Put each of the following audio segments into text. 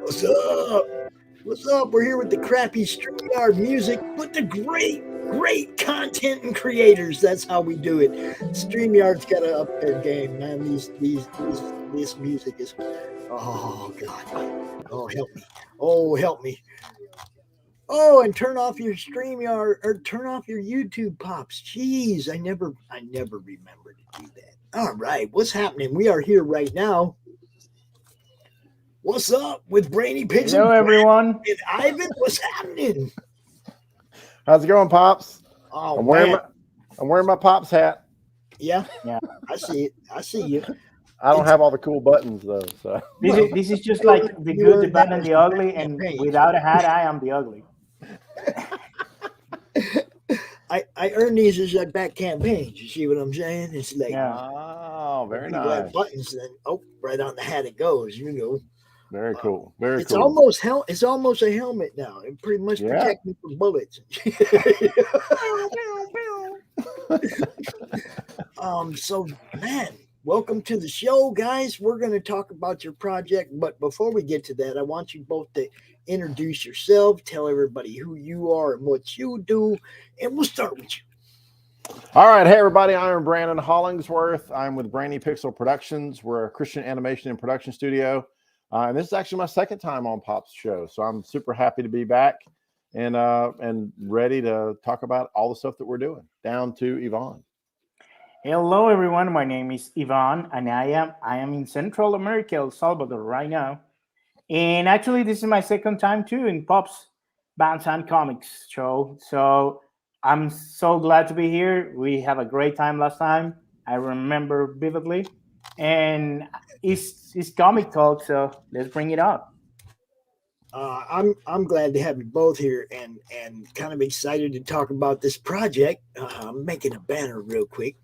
What's up? What's up? We're here with the crappy StreamYard music, but the great content and creators. That's how we do it. StreamYard's got to up their game, man. This music is. Oh God. Oh help me. Oh help me. Oh, and turn off your StreamYard or turn off your YouTube pops. Jeez, I never remember to do that. All right, what's happening? We are here right now. What's up with Brainy Pixel? Hello, everyone. And Ivan, what's happening? How's it going, Pops? Oh, I'm wearing my Pops hat. Yeah, I see it. I see you. I don't have all the cool buttons though. So This is just like the good, the bad, and the ugly. And without a hat, I am the ugly. I earn these as like back campaigns. You see what I'm saying? It's like oh, very nice. Have buttons, then right on the hat it goes. You know. Very cool. Very it's cool. It's almost a helmet now. It pretty much protects me from bullets. So man, welcome to the show, guys. We're going to talk about your project, but before we get to that, I want you both to introduce yourself, tell everybody who you are and what you do, and we'll start with you. All right. Hey, everybody. I'm Brandon Hollingsworth. I'm with Brainy Pixel Productions. We're a Christian animation and production studio. And this is actually my second time on Pop's show. So I'm super happy to be back and ready to talk about all the stuff that we're doing. Down to Yvonne. Hello, everyone. My name is Yvonne Anaya. I am in Central America, El Salvador, right now. And actually, this is my second time, too, in Pop's Bands and Comics show. So I'm so glad to be here. We have a great time last time. I remember vividly. And it's comic talk, so let's bring it up. I'm glad to have you both here and kind of excited to talk about this project. I'm making a banner real quick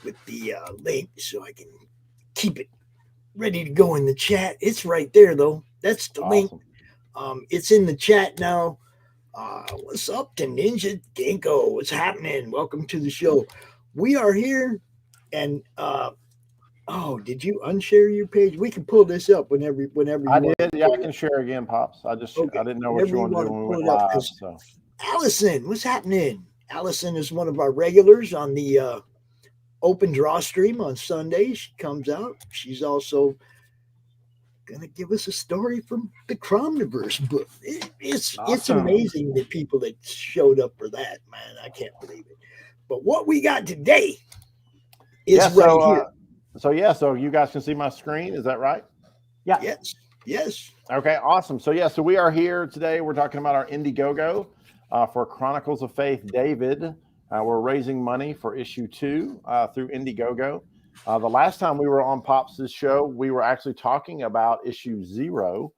with the link so I can keep it ready to go in the chat. It's right there though. That's the link. It's in the chat now. What's up to Ninja Dinko? What's happening? Welcome to the show. We are here and oh, did you unshare your page? We can pull this up whenever you I did. Yeah, I can share again, Pops. I didn't know what you wanted to do when we went live. So. Allison, what's happening? Allison is one of our regulars on the open draw stream on Sunday. She comes out. She's also gonna give us a story from the Cromniverse book. It's amazing the people that showed up for that, man. I can't believe it. But what we got today is here. So you guys can see my screen. Is that right? Yeah. Yes. Okay, awesome. So we are here today. We're talking about our Indiegogo for Chronicles of Faith, David. We're raising money for issue 2 through Indiegogo. The last time we were on Pops' show, we were actually talking about issue 0,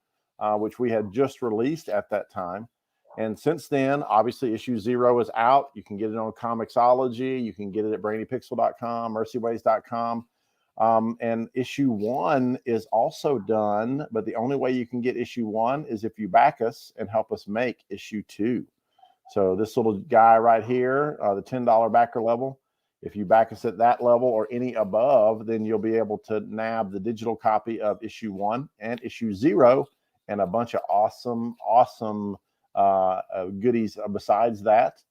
which we had just released at that time. And since then, obviously, issue 0 is out. You can get it on Comixology. You can get it at brainypixel.com, mercyways.com. And issue 1 is also done, but the only way you can get issue 1 is if you back us and help us make issue 2. So this little guy right here, the $10 backer level, if you back us at that level or any above, then you'll be able to nab the digital copy of issue 1 and issue 0 and a bunch of awesome goodies besides that.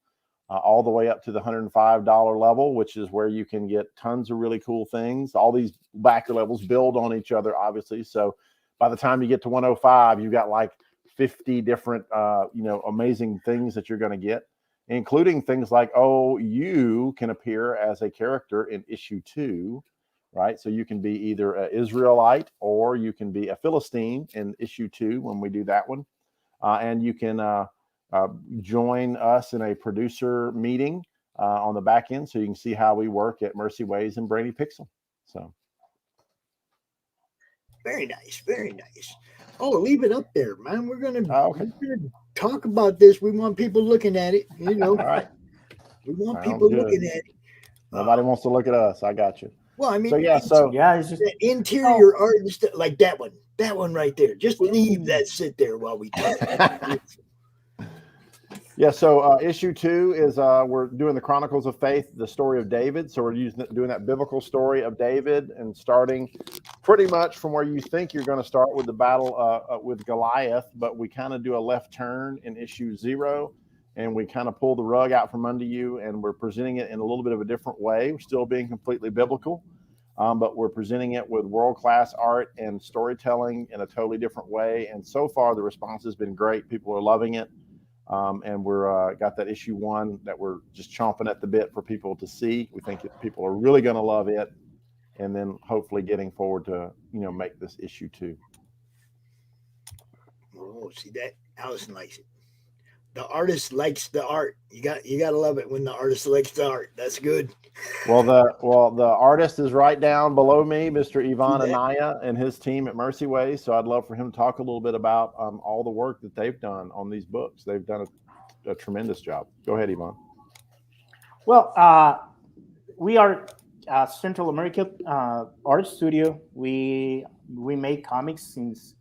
All the way up to the $105 level, which is where you can get tons of really cool things. All these backer levels build on each other, obviously. So by the time you get to 105, you've got like 50 different, amazing things that you're going to get, including things like, you can appear as a character in issue 2, right? So you can be either an Israelite or you can be a Philistine in issue 2 when we do that one. And you can join us in a producer meeting on the back end, so you can see how we work at Mercy Ways and Brainy Pixel. So very nice. Oh, leave it up there, man. We're gonna talk about this. We want people looking at it. All right. We want people looking at it. Nobody wants to look at us. I got you. Well, I mean, it's just the interior art and stuff like that one right there. Just leave that sit there while we talk. Yeah, so issue 2 is we're doing the Chronicles of Faith, the story of David. So we're doing that biblical story of David and starting pretty much from where you think you're going to start with the battle with Goliath, but we kind of do a left turn in issue 0 and we kind of pull the rug out from under you and we're presenting it in a little bit of a different way. We're still being completely biblical, but we're presenting it with world-class art and storytelling in a totally different way. And so far, the response has been great. People are loving it. And we're got that issue 1 that we're just chomping at the bit for people to see. We think that people are really going to love it, and then hopefully getting forward to make this issue 2. Oh, see that? Allison likes it. The artist likes the art. You gotta love it when the artist likes the art. That's good. Well, the artist is right down below me, Mr. See Ivan that? Anaya and his team at Mercy Way. So I'd love for him to talk a little bit about all the work that they've done on these books. They've done a tremendous job. Go ahead, Ivan. Well, we are a Central America art studio. We make comics since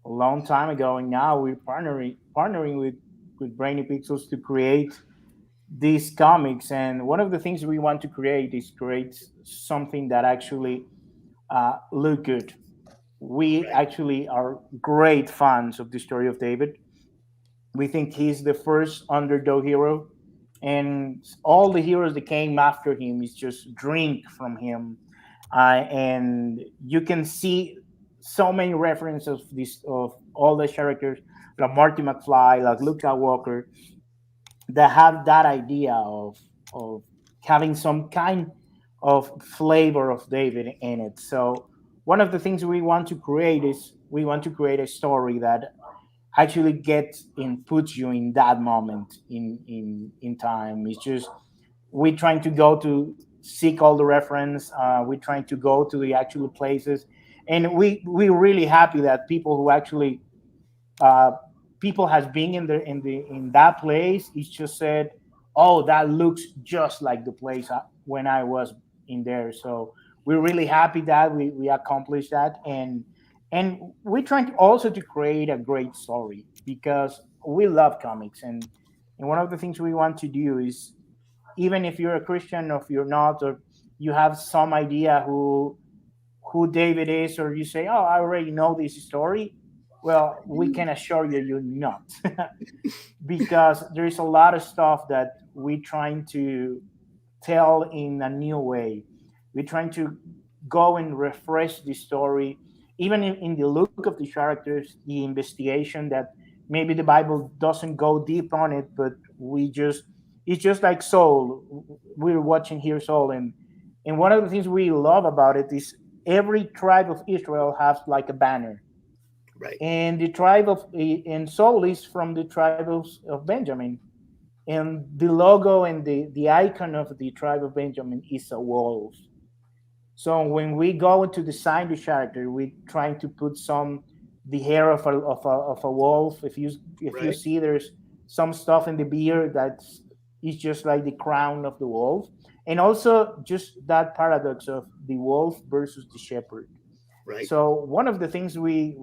a long time ago, and now we're partnering with Brainy Pixels to create these comics. And one of the things we want to create is create something that actually look good. We Right. actually are great fans of the story of David. We think he's the first underdog hero, and all the heroes that came after him is just drink from him. And you can see so many references of this of all the characters, like Marty McFly, like Luke Skywalker, that have that idea of having some kind of flavor of David in it. So one of the things we want to create is we want to create a story that actually gets and puts you in that moment in time. It's just we're trying to go to seek all the reference. We're trying to go to the actual places, and we're really happy that people who actually uh, people has been in that place. It's just said, "Oh, that looks just like the place when I was in there." So we're really happy that we accomplished that, and we're trying to also to create a great story because we love comics, and one of the things we want to do is even if you're a Christian or if you're not, or you have some idea who David is, or you say, "Oh, I already know this story." Well, we can assure you, you're not, because there is a lot of stuff that we're trying to tell in a new way. We're trying to go and refresh the story, even in the look of the characters, the investigation that maybe the Bible doesn't go deep on it, but we just it's just like Saul. We're watching here Saul, and one of the things we love about it is every tribe of Israel has like a banner, Right. and the tribe of and Saul is from the tribe of Benjamin, and the logo and the icon of the tribe of Benjamin is a wolf. So when we go to design the character, we're trying to put some the hair of a wolf. If you Right. see there's some stuff in the beard that's is just like the crown of the wolf, and also just that paradox of the wolf versus the shepherd. Right. So one of the things we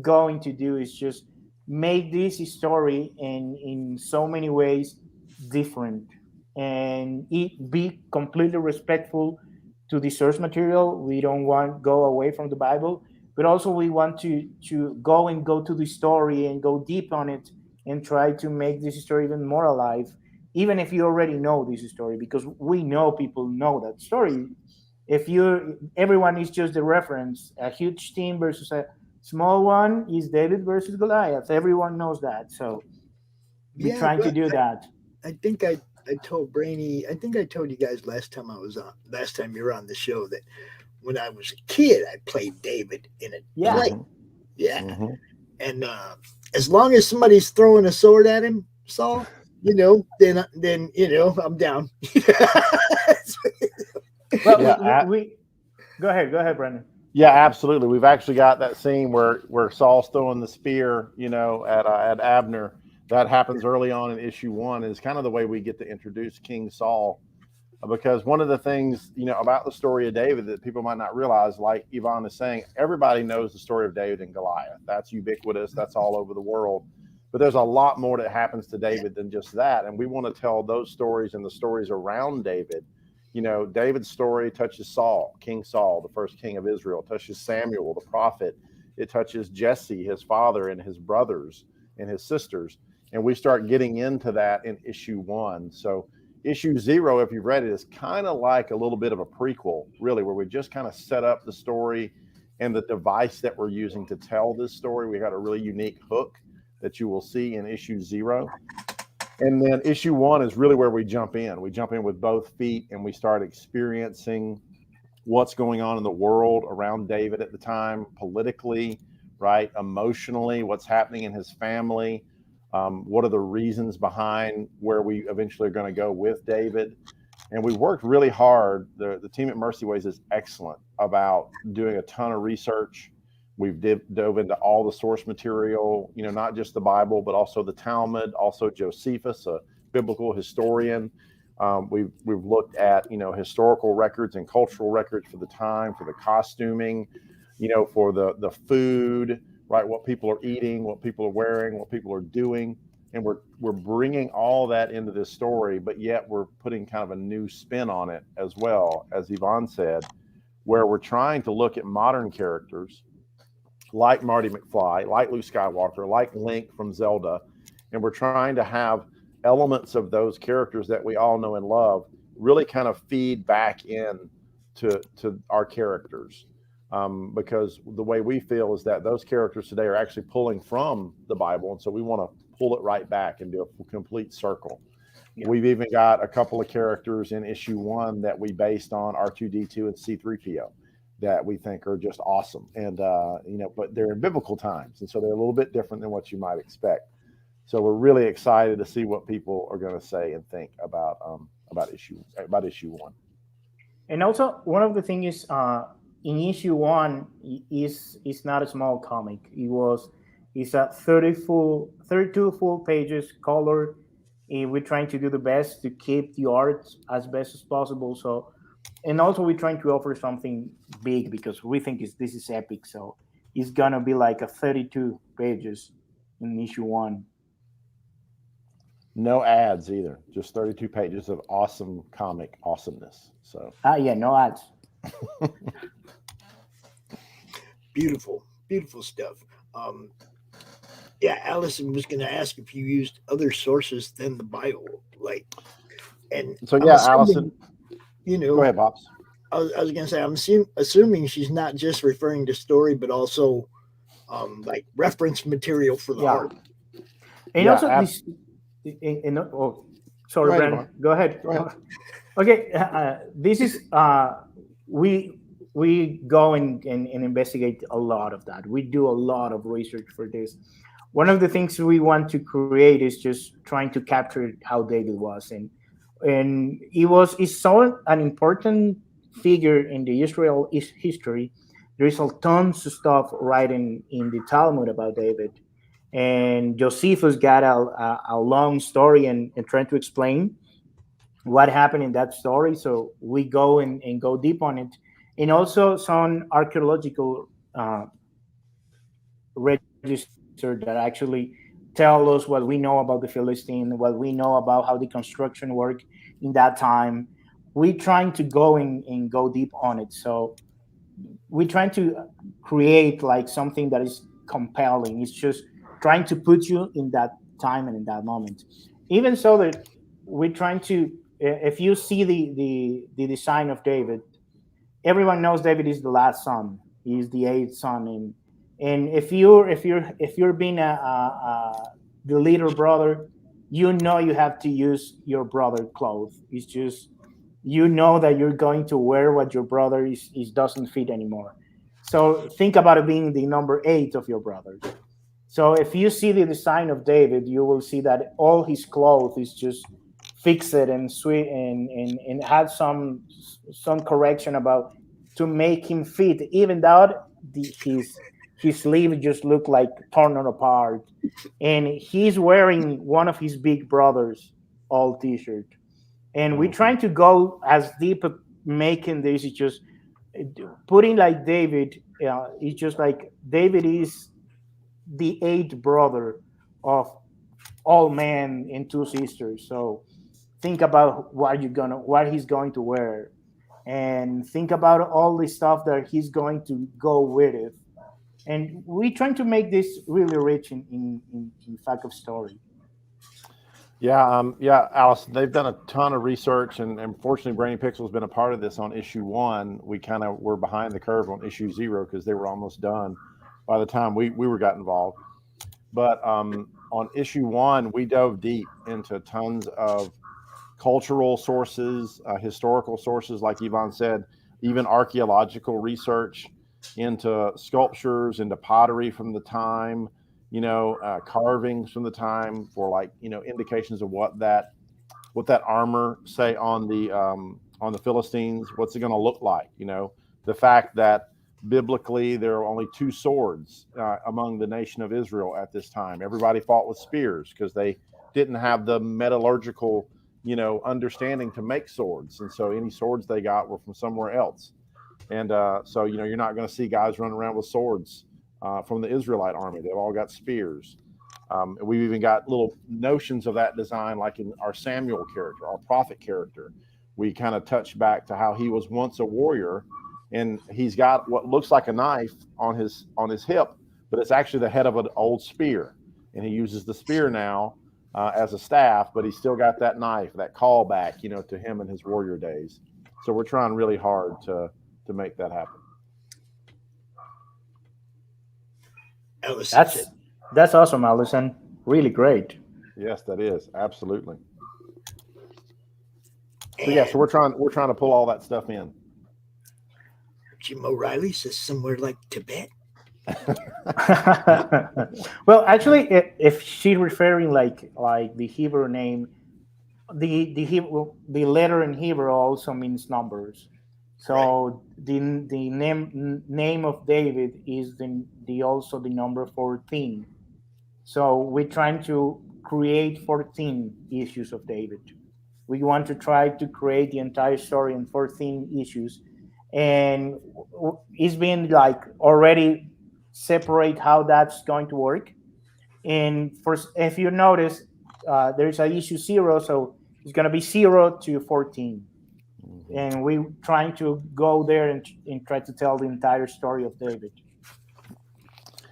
going to do is just make this story in so many ways different, and it be completely respectful to the source material. We don't want go away from the Bible, but also we want to go to the story and go deep on it and try to make this story even more alive, even if you already know this story, because we know people know that story. If you everyone is just the reference, a huge team versus a small one is David versus Goliath. Everyone knows that, so we're Yeah, trying to but do that. I think I told Brainy. I think I told you guys last time you were on the show that when I was a kid I played David in a Yeah. play. Mm-hmm. Yeah, Mm-hmm. and as long as somebody's throwing a sword at him, Saul, then I'm down. Well, Yeah. we go ahead, Brandon. Yeah, absolutely. We've actually got that scene where Saul's throwing the spear, at Abner. That happens early on in issue 1. Is kind of the way we get to introduce King Saul, because one of the things about the story of David that people might not realize, like Yvonne is saying, everybody knows the story of David and Goliath. That's ubiquitous. That's all over the world. But there's a lot more that happens to David than just that. And we want to tell those stories and the stories around David. David's story touches Saul, King Saul, the first king of Israel, it touches Samuel, the prophet. It touches Jesse, his father, and his brothers and his sisters. And we start getting into that in issue 1. So issue 0, if you've read it, is kind of like a little bit of a prequel, really, where we just kind of set up the story and the device that we're using to tell this story. We got a really unique hook that you will see in issue 0. And then issue 1 is really where we jump in. We jump in with both feet and we start experiencing what's going on in the world around David at the time, politically, right? Emotionally, what's happening in his family. What are the reasons behind where we eventually are going to go with David? And we worked really hard. The team at Mercy Ways is excellent about doing a ton of research. We've dove into all the source material, not just the Bible, but also the Talmud, also Josephus, a biblical historian. We've looked at, historical records and cultural records for the time, for the costuming, for the food, right? What people are eating, what people are wearing, what people are doing. And we're bringing all that into this story, but yet we're putting kind of a new spin on it as well, as Yvonne said, where we're trying to look at modern characters like Marty McFly, like Luke Skywalker, like Link from Zelda, and we're trying to have elements of those characters that we all know and love really kind of feed back in to our characters. Because the way we feel is that those characters today are actually pulling from the Bible. And so we want to pull it right back and do a complete circle. Yeah. We've even got a couple of characters in issue 1 that we based on R2D2 and C3PO that we think are just awesome. And, but they're in biblical times. And so they're a little bit different than what you might expect. So we're really excited to see what people are going to say and think about issue 1. And also, one of the things is in issue 1 is not a small comic. It's a 32 full pages color. We're trying to do the best to keep the art as best as possible. So, and also we're trying to offer something big because we think this is epic. So it's gonna be like a 32 pages in issue 1. No ads either. Just 32 pages of awesome comic awesomeness. So yeah, no ads. Beautiful stuff. Yeah, Allison was going to ask if you used other sources than the Bible, and so yeah, Allison. Go ahead, Pops. I was going to say, I'm assuming she's not just referring to story, but also reference material for the art. And also this. Sorry, go Brandon. Go ahead. Okay, this is we go and investigate a lot of that. We do a lot of research for this. One of the things we want to create is just trying to capture how David was, and he's so an important figure in the Israel history. There is a tons of stuff writing in the Talmud about David, and Josephus got a long story and trying to explain what happened in that story. So we go and go deep on it, and also some archaeological register that actually tell us what we know about the Philistine, what we know about how the construction worked in that time. We're trying to go and go deep on it. So we're trying to create like something that is compelling. It's just trying to put you in that time and in that moment. Even so that we're trying to, if you see the design of David, everyone knows David is the last son. He's the 8th son, and if you're being the leader brother, you know you have to use your brother clothes. It's just that you're going to wear what your brother is doesn't fit anymore. So think about it being the number 8 of your brothers. So if you see the design of David, you will see that all his clothes is just fixed and sweet and had some correction about to make him fit, even though his sleeve just looked like torn apart, and he's wearing one of his big brothers' old T-shirt. And we're trying to go as deep making this. It's just putting like David. It's just like David is the 8th brother of all men and two sisters. So think about what he's going to wear, and think about all the stuff that he's going to go with it. And we trying to make this really rich in fact of story. Yeah, Alice. They've done a ton of research, and fortunately, Brainy Pixel's been a part of this on issue 1. We kind of were behind the curve on issue 0 because they were almost done by the time we were got involved. But on issue 1, we dove deep into tons of cultural sources, historical sources, like Yvonne said, even archaeological research into sculptures, into pottery from the time, carvings from the time for indications of what that armor say on the Philistines, what's it going to look like? The fact that biblically there are only 2 swords among the nation of Israel at this time. Everybody fought with spears because they didn't have the metallurgical understanding to make swords, and so any swords they got were from somewhere else. And so you're not going to see guys running around with swords from the Israelite army. They've all got spears. We've even got little notions of that design, like in our Samuel character, our prophet character. We kind of touch back to how he was once a warrior, and he's got what looks like a knife on his hip, but it's actually the head of an old spear, and he uses the spear now as a staff, but he's still got that knife, that callback, to him in his warrior days. So we're trying really hard to make that happen. Allison said, That's awesome, Allison. Really great. Yes, that is absolutely. So and yeah, so we're trying to pull all that stuff in. Jim O'Reilly says somewhere like Tibet. Well, actually, if she's referring like the Hebrew name, the letter in Hebrew also means numbers. So the name of David is the also the number 14. So we're trying to create 14 issues of David. We want to try to create the entire story in 14 issues, and it's been like already separate how that's going to work. And first, if you notice, there's a issue 0, so it's going to be 0 to 14. And we're trying to go there and try to tell the entire story of David.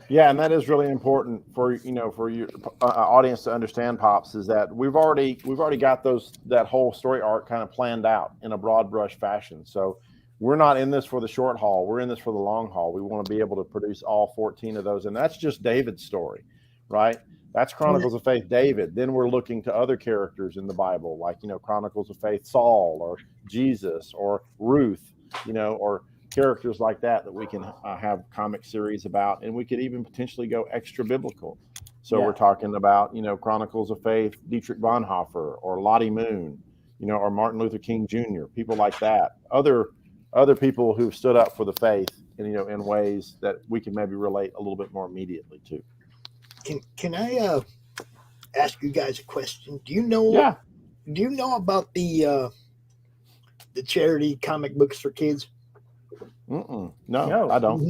Yeah, and that is really important for your audience to understand, Pops, is that we've already got that whole story arc kind of planned out in a broad brush fashion. So we're not in this for the short haul. We're in this for the long haul. We want to be able to produce all 14 of those, and that's just David's story, right? That's Chronicles of Faith, David. Then we're looking to other characters in the Bible, like Chronicles of Faith, Saul, or Jesus, or Ruth, or characters like that we can have comic series about, and we could even potentially go extra biblical. So we're talking about Chronicles of Faith, Dietrich Bonhoeffer, or Lottie Moon, or Martin Luther King Jr., people like that. Other people who've stood up for the faith, in ways that we can maybe relate a little bit more immediately to. Can I ask you guys a question? Do you know? Yeah. Do you know about the charity Comic Books for Kids? No, I don't.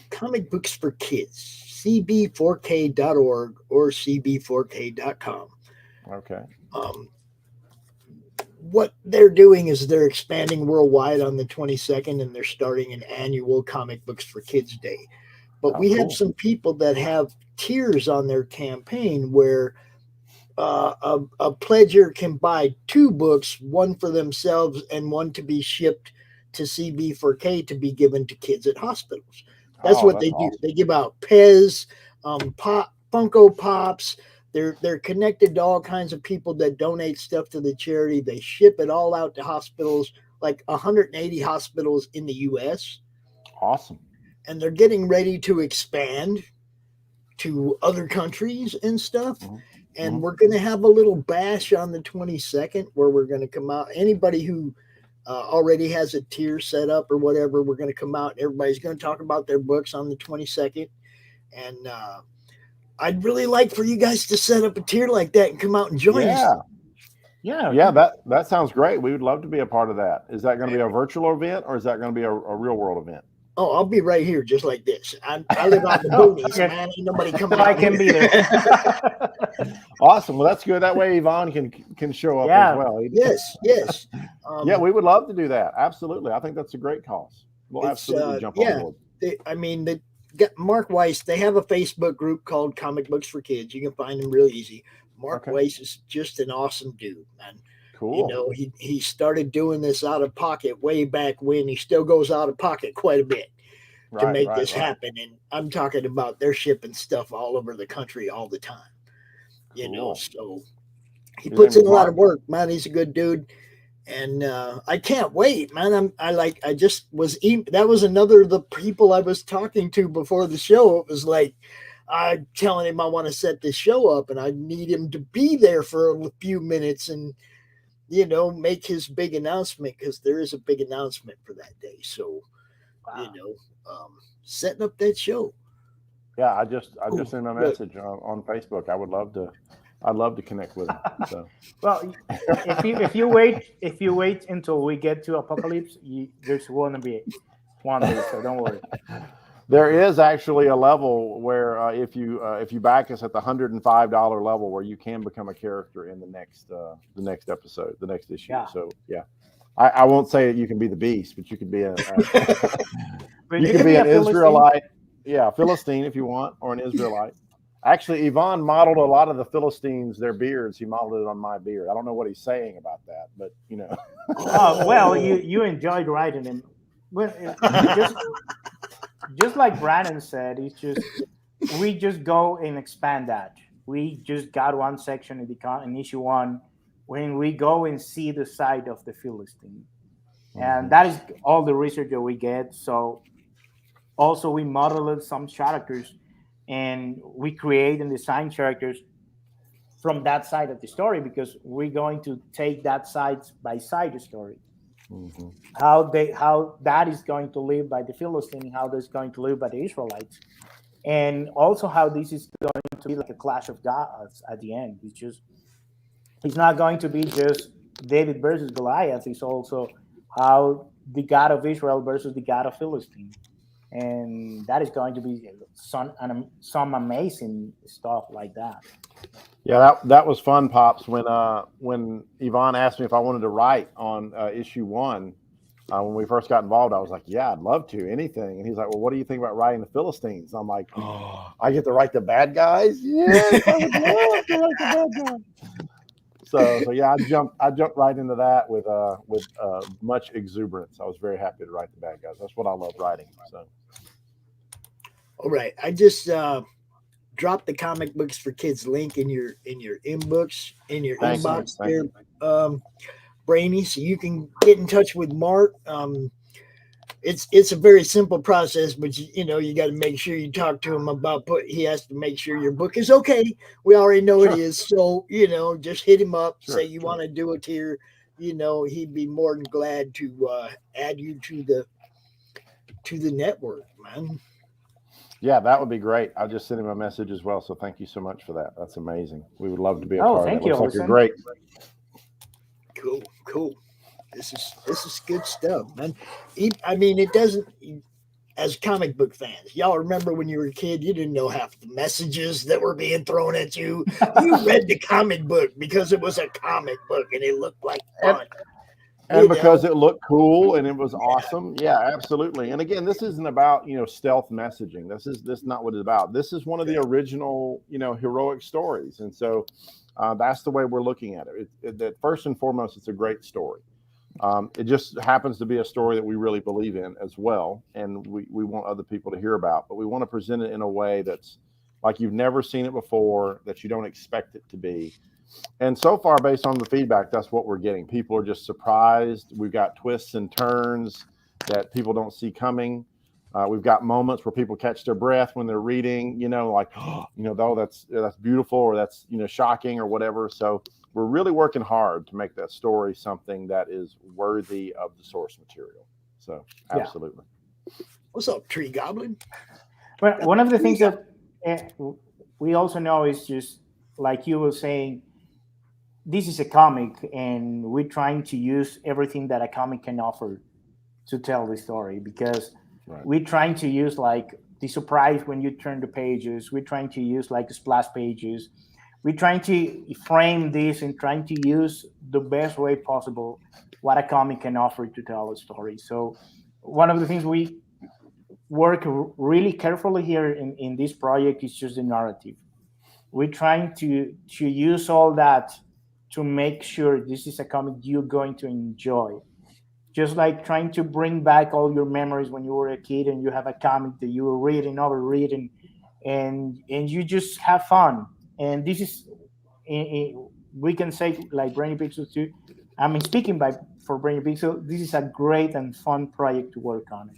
Comic Books for Kids, cb4k.org or cb4k.com. Okay. What they're doing is they're expanding worldwide on the 22nd, and they're starting an annual Comic Books for Kids Day. But we have some people that have tiers on their campaign where a pledger can buy 2 books, one for themselves and one to be shipped to CB4K to be given to kids at hospitals. That's what they do. Awesome. They give out Pez, Funko Pops. They're connected to all kinds of people that donate stuff to the charity. They ship it all out to hospitals, like 180 hospitals in the U.S. Awesome. And they're getting ready to expand to other countries and stuff. And we're going to have a little bash on the 22nd where we're going to come out. Anybody who already has a tier set up or whatever, we're going to come out and everybody's going to talk about their books on the 22nd. And I'd really like for you guys to set up a tier like that and come out and join us. Yeah, that sounds great. We would love to be a part of that. Is that going to be a virtual event, or is that going to be a real world event? Oh, I'll be right here, just like this. I live out in the Oh, boonies, okay. man. Ain't nobody So coming I out can here. be there. Awesome. Well, that's good. That way Yvonne can show up as Yeah. well. Yes, yes. Yeah, Um, we would love to do that. Absolutely. I think that's a great cause. We'll it's absolutely jump on yeah. board. I mean, Mark Weiss. They have a Facebook group called Comic Books for Kids. You can find them real easy. Mark Okay. Weiss is just an awesome dude, man. You Cool. know, he started doing this out of pocket way back when. He still goes out of pocket quite a bit to Right, make right, this right. happen. And I'm talking about they're shipping stuff all over the country all the time. You know, Cool. so he His name puts is in a lot of Mark. work, man. He's a good dude, and I can't wait, man. I just was that was another of the people I was talking to before the show. It was like I'm telling him I want to set this show up, and I need him to be there for a few minutes and make his big announcement because there is a big announcement for that day. So you Wow. know, setting up that show. Yeah, I just Oh, sent him a look, message on Facebook. I'd love to connect with him. So Well, if you wait until we get to Apocalypse, there's gonna be one day, so don't worry. there is actually a level where if you back us at the $105 level, where you can become a character in the next episode, the next issue. Yeah, So yeah, I won't say that you can be the beast, but you could be but you you could can be be a an Philistine. Israelite, yeah, Philistine if you want, or an Israelite. Actually, Yvonne modeled a lot of the Philistines, their beards. He modeled it on my beard. I don't know what he's saying about that, but Oh well, you oh, you enjoyed writing him. Well, just like Brandon said, it's just we just go and expand that. We just got one section in in issue one when we go and see the side of the Philistine, and Mhm. that is all the research that we get. So also we modeled some characters, and we create and design characters from that side of the story because we're going to take that side by side story, Mhm. how that is going to live by the Philistine, how that's going to live by the Israelites, and also how this is going to be like a clash of gods at the end. It's not going to be just David versus Goliath. It's also how the God of Israel versus the God of Philistine, and that is going to be some amazing stuff like that. Yeah, that was fun, pops. When Yvonne asked me if I wanted to write on issue one, when we first got involved, I was like, "Yeah, I'd love to, anything." And he's like, "Well, what do you think about writing the Philistines?" I'm like, "Oh, I get to write the bad guys. Yes, I would love to write the bad guys." So yeah, I jumped right into that with much exuberance. I was very happy to write the bad guys. That's what I love writing. So all right. I just drop the comic books for kids link in your inbox in your thank Awesome. you, inbox thank there, you. Brainy, so you can get in touch with Mark. It's a very simple process, but you got to make sure you talk to him about put. He has to make sure your book is okay. We already know it Sure, is, so just hit him up. Say sure, you sure. want to do a tier. He'd be more than glad to add you to the network, man. Yeah, that would be great. I just sent him a message as well. So thank you so much for that. That's amazing. We would love to be a Oh, part of that. thank you, Looks like a Olson. great. Cool, cool. This is good stuff, man. I mean, it doesn't. As comic book fans, y'all remember when you were a kid, you didn't know half the messages that were being thrown at you. You read the comic book because it was a comic book and it looked like And fun. and You because know, it looked cool and it was awesome. Yeah, absolutely. And again, this isn't about, stealth messaging. This is not what it's about. This is one of the okay. original, heroic stories. And so that's the way we're looking at it. That first and foremost, it's a great story. It just happens to be a story that we really believe in as well, and we want other people to hear about. But we want to present it in a way that's like you've never seen it before, that you don't expect it to be. And so far, based on the feedback, that's what we're getting. People are just surprised. We've got twists and turns that people don't see coming. We've got moments where people catch their breath when they're reading, like, oh, though that's beautiful, or that's shocking, or whatever. So we're really working hard to make that story something that is worthy of the source material. So Yeah. absolutely. What's up, Tree Goblin? Well, Got one the of the tree things goblin. that we also know is just like you were saying, this is a comic, and we're trying to use everything that a comic can offer to tell the story because Right. We're trying to use like the surprise when you turn the pages. We're trying to use like splash pages. We're trying to frame this and trying to use the best way possible what a comic can offer to tell a story. So one of the things we work really carefully here in this project is just the narrative. We're trying to use all that to make sure this is a comic you're going to enjoy, just like trying to bring back all your memories when you were a kid and you have a comic that you were reading over reading, and you just have fun. And this is we can say like Brainy Pixel too. I mean, speaking by for Brainy Pixel, this is a great and fun project to work on.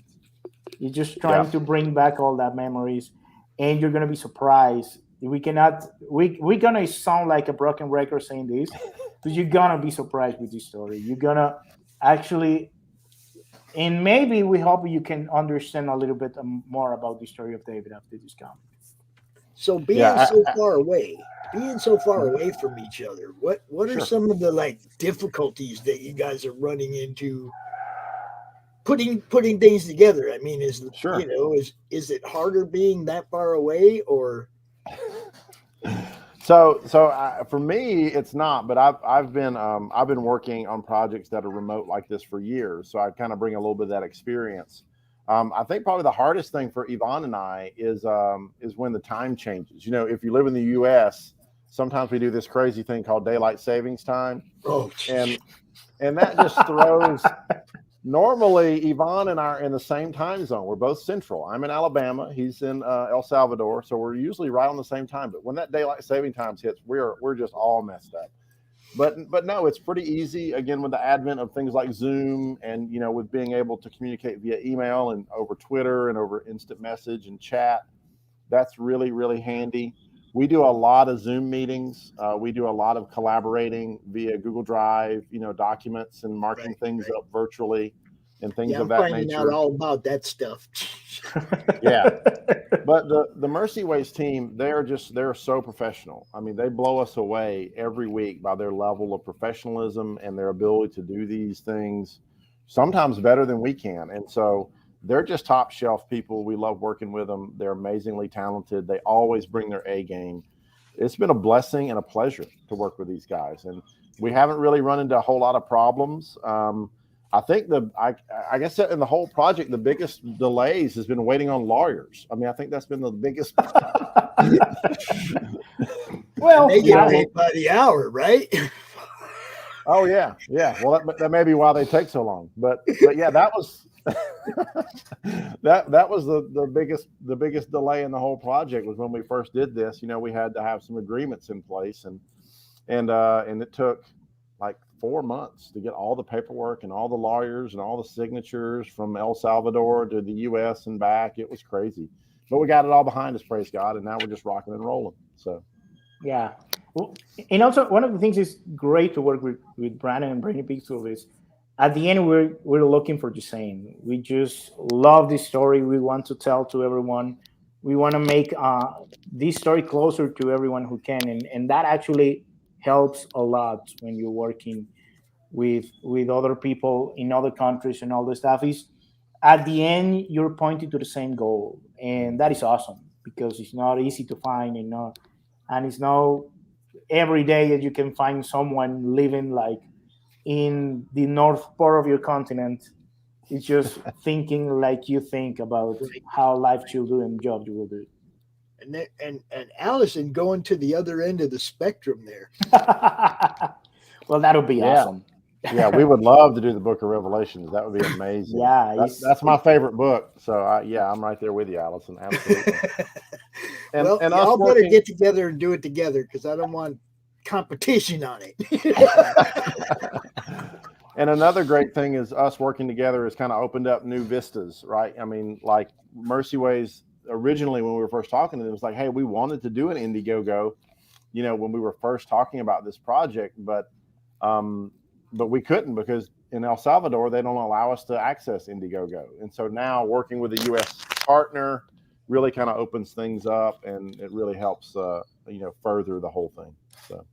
You're just Yeah. trying to bring back all that memories, and you're gonna be surprised. We cannot. We're gonna sound like a broken record saying this, but you're gonna be surprised with this story. You're gonna actually, and maybe we hope you can understand a little bit more about the story of David after this comic. So Yeah. being so far away from each other, what are Sure. some of the like difficulties that you guys are running into putting things together? I mean, Sure. is it harder being that far away, or So for me, it's not. But I've been working on projects that are remote like this for years. So I kind of bring a little bit of that experience. I think probably the hardest thing for Yvonne and I is when the time changes. You know, if you live in the U.S., sometimes we do this crazy thing called daylight savings time, oh, and that just throws. Normally, Yvonne and I are in the same time zone. We're both central. I'm in Alabama. He's in El Salvador, so we're usually right on the same time. But when that daylight saving times hits, we're just all messed up. But no, it's pretty easy. Again, with the advent of things like Zoom, and with being able to communicate via email and over Twitter and over instant message and chat, that's really, really handy. We do a lot of Zoom meetings. We do a lot of collaborating via Google Drive, documents and marking right, things right. up virtually and things Yeah, of I'm that finding out nature. all about that stuff. Yeah. But the Mercy Ways team, they're so professional. I mean, they blow us away every week by their level of professionalism and their ability to do these things sometimes better than we can. And so they're just top shelf people. We love working with them. They're amazingly talented. They always bring their A game. It's been a blessing and a pleasure to work with these guys. And we haven't really run into a whole lot of problems. I think I guess in the whole project, the biggest delays has been waiting on lawyers. I mean, I think that's been the biggest. Well, They you get know, paid by the hour, right? oh yeah, yeah. Well, that may be why they take so long. But yeah, that was that was the biggest delay in the whole project was when we first did this. We had to have some agreements in place, and it took like 4 months to get all the paperwork and all the lawyers and all the signatures from El Salvador to the U.S. and back. It was crazy, but we got it all behind us, praise God, and now we're just rocking and rolling. So yeah. Well, and also one of the things is great to work with Brandon and Brainy Pixel is at the end we're looking for the same. We just love this story. We want to tell to everyone. We want to make this story closer to everyone who can, and that actually helps a lot when you're working with other people in other countries and all the stuff. Is at the end you're pointing to the same goal, and that is awesome because it's not easy to find, and it's not every day that you can find someone living like in the north part of your continent. It's just thinking like you think about Right, how life right. should do and job you will do. And Allison going to the other end of the spectrum there. Well, that'll be yeah, awesome. yeah, we would love to do the Book of Revelations. That would be amazing. Yeah, That's my favorite book. So yeah, I'm right there with you, Allison. Absolutely. And Well, us y'all better working. get together and do it together because I don't want competition on it. And another great thing is us working together has kind of opened up new vistas, right? I mean, like Mercy Ways originally when we were first talking, it was like, hey, we wanted to do an Indiegogo, when we were first talking about this project, but we couldn't because in El Salvador they don't allow us to access Indiegogo, and so now working with a U.S. partner really kind of opens things up, and it really helps, further the whole thing. So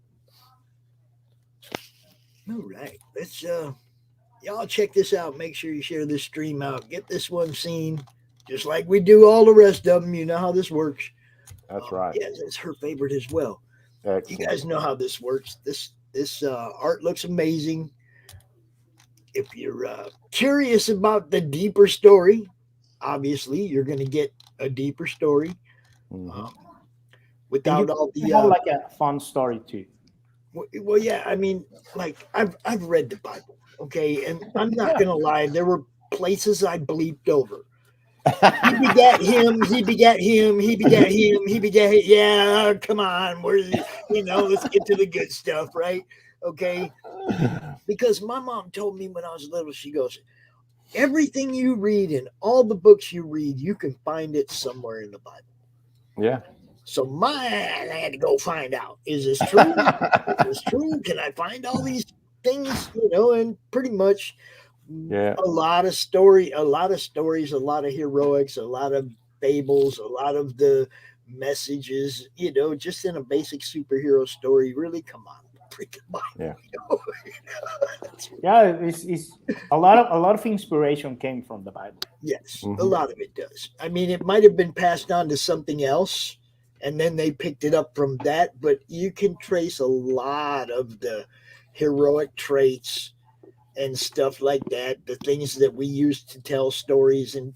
All right, let's y'all check this out. Make sure you share this stream out. Get this one seen. just like we do all the rest of them. You know how this works. That's right. Yeah, that's her favorite as well. You Excellent. guys know how this works. This art looks amazing. If you're curious about the deeper story, obviously you're going to get a deeper story Hmm. um, And without you all the. have like a fun story too. Well, yeah, I mean, like I've read the Bible, okay, and I'm not Yeah. gonna lie. There were places I bleeped over. He begat him. He begat him. He begat him. He begat. Yeah, come on. Where's it? Let's get to the good stuff, right? Okay, because my mom told me when I was little. She goes, everything you read in all the books you read, you can find it somewhere in the Bible. Yeah. So I had to go find out. Is this true? Is this true? Can I find all these things? And pretty much Yeah. a lot of stories, a lot of heroics, a lot of fables, a lot of the messages, just in a basic superhero story. Really, come on, freaking Yeah. Bible. Yeah, it's a lot of inspiration came from the Bible. Yes, a Hmm. lot of it does. I mean, it might have been passed on to something else, and then they picked it up from that, but you can trace a lot of the heroic traits and stuff like that, the things that we use to tell stories and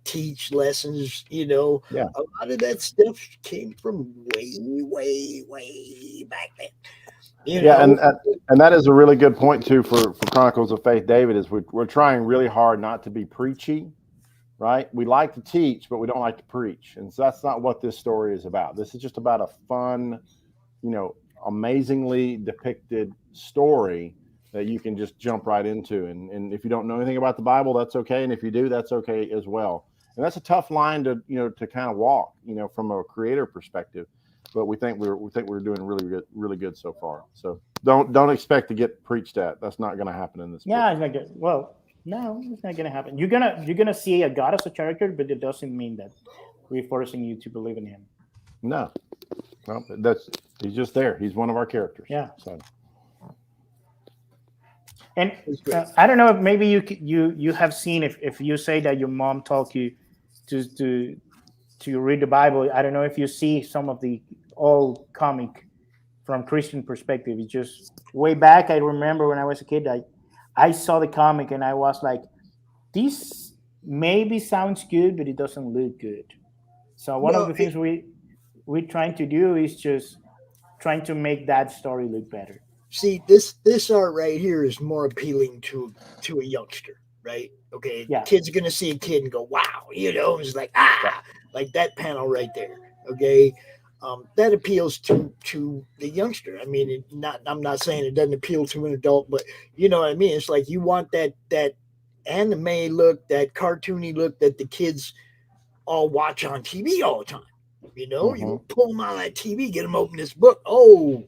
teach lessons, Yeah. a lot of that stuff came from way, way, way back then, you Yeah. know. And that is a really good point too for Chronicles of Faith, David. Is we're trying really hard not to be preachy, right? We like to teach, but we don't like to preach, and so that's not what this story is about. This is just about a fun, you know, amazingly depicted story that you can just jump right into. And if you don't know anything about the Bible, that's okay. And if you do, that's okay as well. And that's a tough line to, to kind of walk, from a creator perspective. But we think we're doing really good so far. So don't expect to get preached at. That's not going to happen in this book. Yeah, it's like well, no, it's not gonna happen. You're gonna see a God as a character, but it doesn't mean that we're forcing you to believe in him. No, no, that's he's just there. He's one of our characters. Yeah, So and It's great. I don't know if maybe you have seen if you say that your mom taught you to to to read the Bible. I don't know if you see some of the old comic from Christian perspective. It's just way back. I remember when I was a kid, I saw the comic and I was like, this maybe sounds good, but it doesn't look good. So one of Well, the things we're trying to do is just trying to make that story look better. see, this art right here is more appealing to a youngster, right? Okay, Yeah, kid's gonna see a kid and go, "Wow," it's like right, like that panel right there. Okay, that appeals to the youngster. I mean, I'm not saying it doesn't appeal to an adult, but you know what I mean. It's like you want that anime look, that cartoony look that the kids all watch on TV all the time. You hmm, pull them out of that TV, get them open this book. Oh,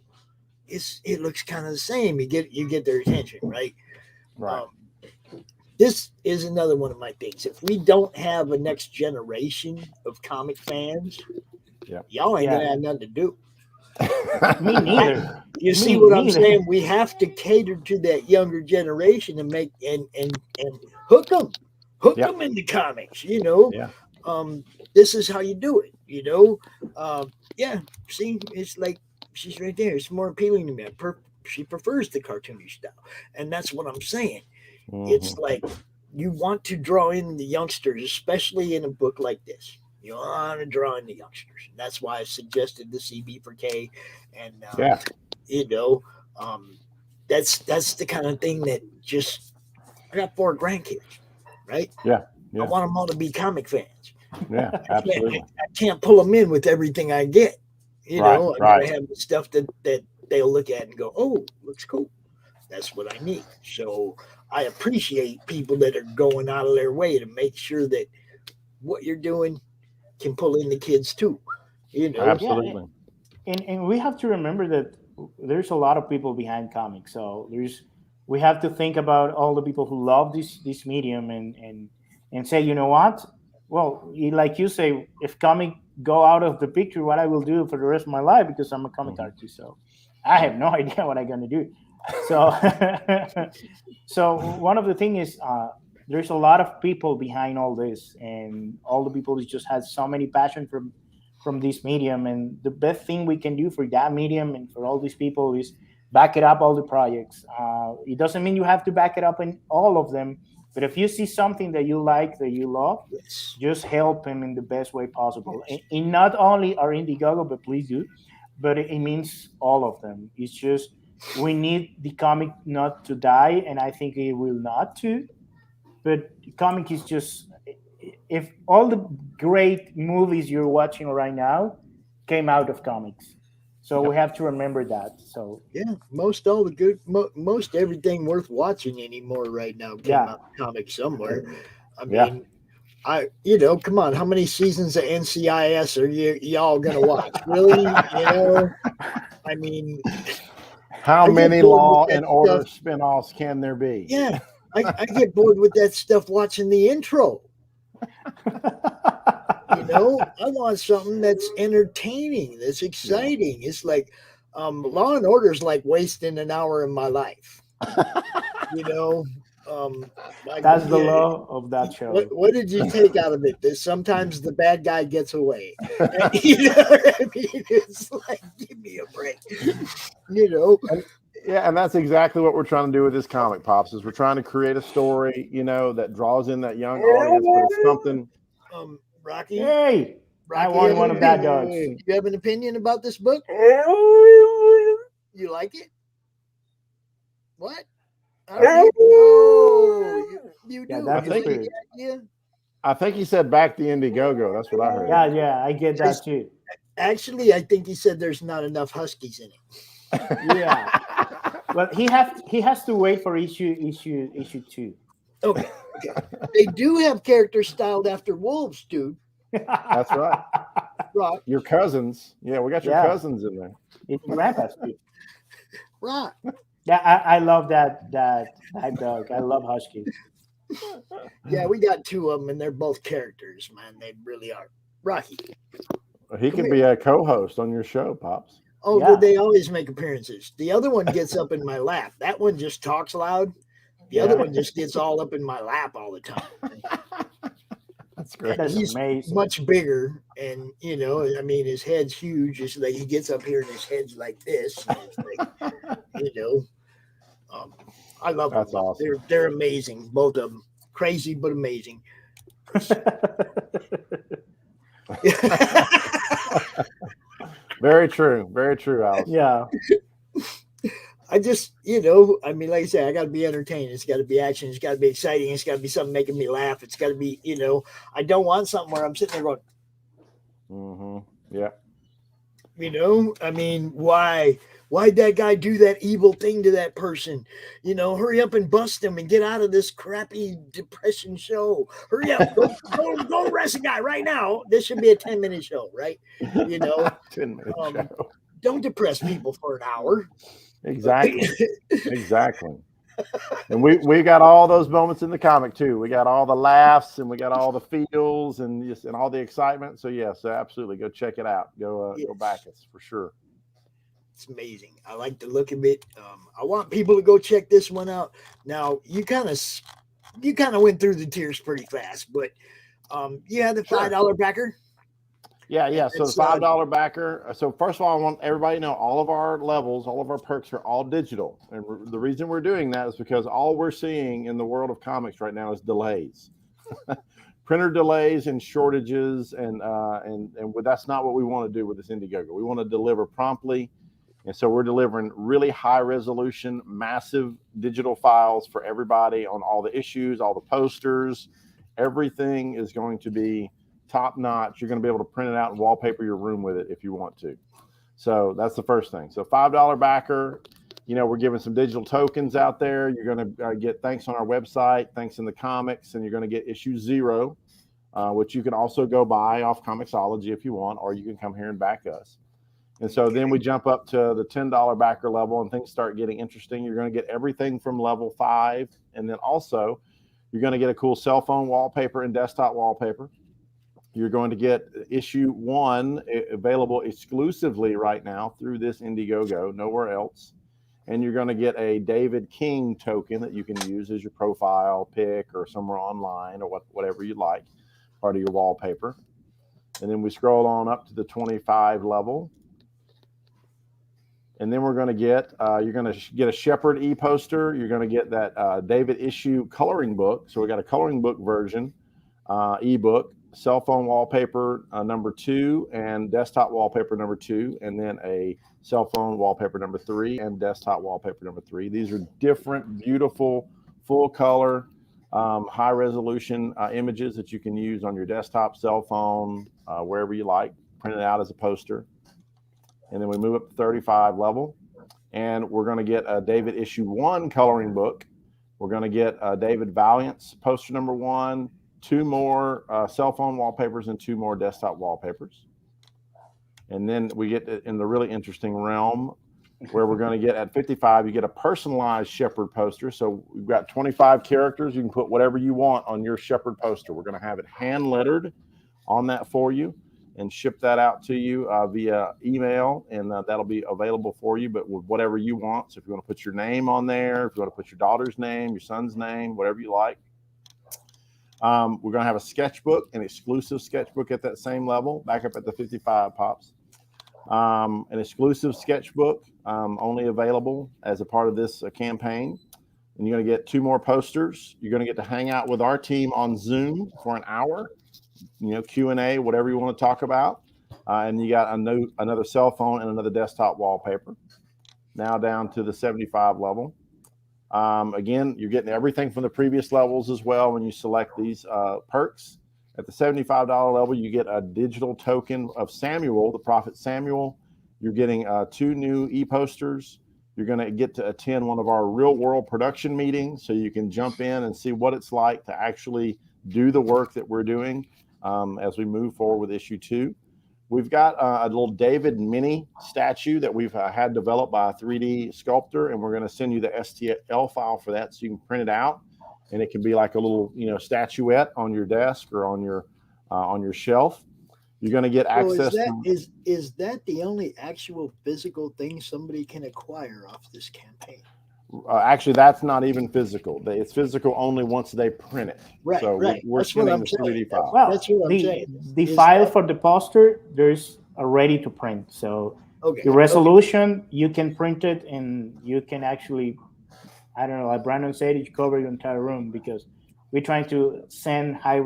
it looks kind of the same. You get their attention, right? right, Um, this is another one of my things. If we don't have a next generation of comic fans, yeah. y'all ain't yeah. gonna have nothing to do. Me I, neither. you Me see what I'm neither. saying? We have to cater to that younger generation and make and hook Yep, them into comics. yeah, Um, this is how you do it. Yeah. See, it's like she's right there. It's more appealing to me. She prefers the cartoony style, and that's what I'm saying. hmm, It's like you want to draw in the youngsters, especially in a book like this. You want to draw in the youngsters. And that's why I suggested the CB4K, and yeah, you know, um, that's the kind of thing that just I got 4 grandkids, right? yeah, I yeah, want them all to be comic fans. yeah. can't, I, Absolutely. I can't pull them in with everything I get. Right, I right. gotta have the stuff that they'll look at and go, "Oh, looks cool." That's what I need. So I appreciate people that are going out of their way to make sure that what you're doing can pull in the kids too. You know, Yeah, Absolutely. and we have to remember that there's a lot of people behind comics. So we have to think about all the people who love this medium and say, you know what? Well, like you say, if comic go out of the picture, what I will do for the rest of my life because I'm a comic Hmm. artist. So I Yeah. have no idea what I'm gonna do. So so one of the things is there's a lot of people behind all this, and all the people just has so many passion from this medium. And the best thing we can do for that medium and for all these people is back it up all the projects. It doesn't mean you have to back it up in all of them, but if you see something that you like, that you love, Yes. just help him in the best way possible. Yes. And not only our Indiegogo, but please do, but it means all of them. It's just we need the comic not to die, and I think it will not too. But comic is just, if all the great movies you're watching right now came out of comics, so we Yep. have to remember that. So Yeah, most all the good, most everything worth watching anymore right now came yeah, out of comics somewhere. I Yeah. mean, come on, how many seasons of NCIS are y'all gonna watch? Really? I mean, How I get many bored with Law that and stuff. Order spinoffs can there be? Yeah, I get bored with that stuff watching the intro. I want something that's entertaining, that's Yeah. exciting. It's like Law and Order is like wasting an hour of my life. You know, like that's the yeah, law of that show. what did you take out of it? That sometimes the bad guy gets away. You know what I mean? It's like, give me a break. You know, And yeah, and that's exactly what we're trying to do with this comic, Pops, is we're trying to create a story, that draws in that young audience, but it's something. Rocky, Hey, I Rocky, want one of that dogs. you have an opinion about this book? You like it? What? No, you Yeah, do. I that's You the like think the spirit. idea? I think he said back the Indiegogo. That's what I heard. Yeah, yeah, I get that too. Actually, I think he said there's not enough huskies in it. Yeah, but he has to wait for issue two. Okay, okay. They do have characters styled after wolves, dude. That's right. Rock, Your cousins. Yeah, we got your Yeah, cousins in there. it's grandpa's too. rock. Yeah, I love that dog. I love huskies. Yeah, we got two of them, and they're both characters, man. They really are. Rocky, He come could here. be a co-host on your show, Pops. Oh, Yeah, they always make appearances. The other one gets up in my lap. That one just talks loud. The other yeah, one just gets all up in my lap all the time. That's And great. that's he's amazing. much bigger, and I mean, his head's huge. It's like he gets up here, and his head's like this. And it's like, you know, um, I love them That's both. awesome. They're amazing, both of them. Crazy but amazing. Very true. Very true, Alice. Yeah, I just, I mean, like I said, I got to be entertained. It's got to be action. It's got to be exciting. It's got to be something making me laugh. It's got to be, I don't want something where I'm sitting there going, Yeah. I mean, why? Why'd that guy do that evil thing to that person? Hurry up and bust him and get out of this crappy depression show. Hurry up. Go arrest a guy right now. This should be a 10-minute show, right? You know, 10-minute um, show. don't depress people for an hour. Exactly. Exactly. And we got all those moments in the comic too. We got all the laughs and we got all the feels and all the excitement. So yes, absolutely, go check it out. Go back us for sure. It's amazing. I like the look of it. I want people to go check this one out. Now you kind of went through the tiers pretty fast, but you had the $5 backer. Yeah. So the It's $5 backer. So first of all, I want everybody to know all of our levels, all of our perks are all digital, and the reason we're doing that is because all we're seeing in the world of comics right now is delays, printer delays, and shortages, and that's not what we want to do with this Indiegogo. We want to deliver promptly, and so we're delivering really high resolution, massive digital files for everybody on all the issues, all the posters. Everything is going to be top notch. You're going to be able to print it out and wallpaper your room with it if you want to. So that's the first thing. So $5 backer, we're giving some digital tokens out there. You're going to get thanks on our website, thanks in the comics, and you're going to get issue 0, which you can also go buy off Comixology if you want, or you can come here and back us. And so then we jump up to the $10 backer level and things start getting interesting. You're going to get everything from level 5. And then also you're going to get a cool cell phone wallpaper and desktop wallpaper. You're going to get issue 1 available exclusively right now through this Indiegogo, nowhere else. and you're going to get a David King token that you can use as your profile pic or somewhere online or whatever you like, part of your wallpaper. And then we scroll on up to the 25 level. And then we're going to get, you're going to get a Shepherd e-poster. You're going to get that David issue coloring book. So we got a coloring book version, ebook, cell phone wallpaper number 2, and desktop wallpaper number 2, and then a cell phone wallpaper number 3 and desktop wallpaper number 3. These are different, beautiful, full color, high resolution images that you can use on your desktop, cell phone, wherever you like, print it out as a poster. And then we move up to 35 level, and we're going to get a David issue 1 coloring book. We're going to get David Valiant's poster number 1, 2 more cell phone wallpapers, and 2 more desktop wallpapers. And then we get in the really interesting realm where we're going to get at 55, you get a personalized Shepherd poster. So we've got 25 characters. You can put whatever you want on your Shepherd poster. We're going to have it hand lettered on that for you and ship that out to you via email, and that'll be available for you, but with whatever you want. So if you want to put your name on there, if you want to put your daughter's name, your son's name, whatever you like. We're going to have a sketchbook, an exclusive sketchbook at that same level, back up at the 55 pops. An exclusive sketchbook only available as a part of this campaign. And you're going to get 2 more posters. You're going to get to hang out with our team on Zoom for an hour, Q&A, whatever you want to talk about. And you got another cell phone and another desktop wallpaper. Now down to the 75 level. Again, you're getting everything from the previous levels as well when you select these perks. At the $75 level, you get a digital token of Samuel, the prophet Samuel. You're getting 2 new e-posters. You're going to get to attend one of our real-world production meetings, so you can jump in and see what it's like to actually do the work that we're doing as we move forward with issue 2. We've got a little David mini statue that we've had developed by a 3D sculptor, and we're going to send you the STL file for that so you can print it out, and it can be like a little statuette on your desk or on your shelf. You're going to get access. Is that the only actual physical thing somebody can acquire off this campaign? Actually, that's not even physical. It's physical only once they print it. Right, so right. We're sending the 3D file. Well, that's what I'm saying. The file for the poster, there's a ready to print. So the resolution, you can print it, and you can actually, I don't know, like Brandon said, you cover your entire room, because we're trying to send high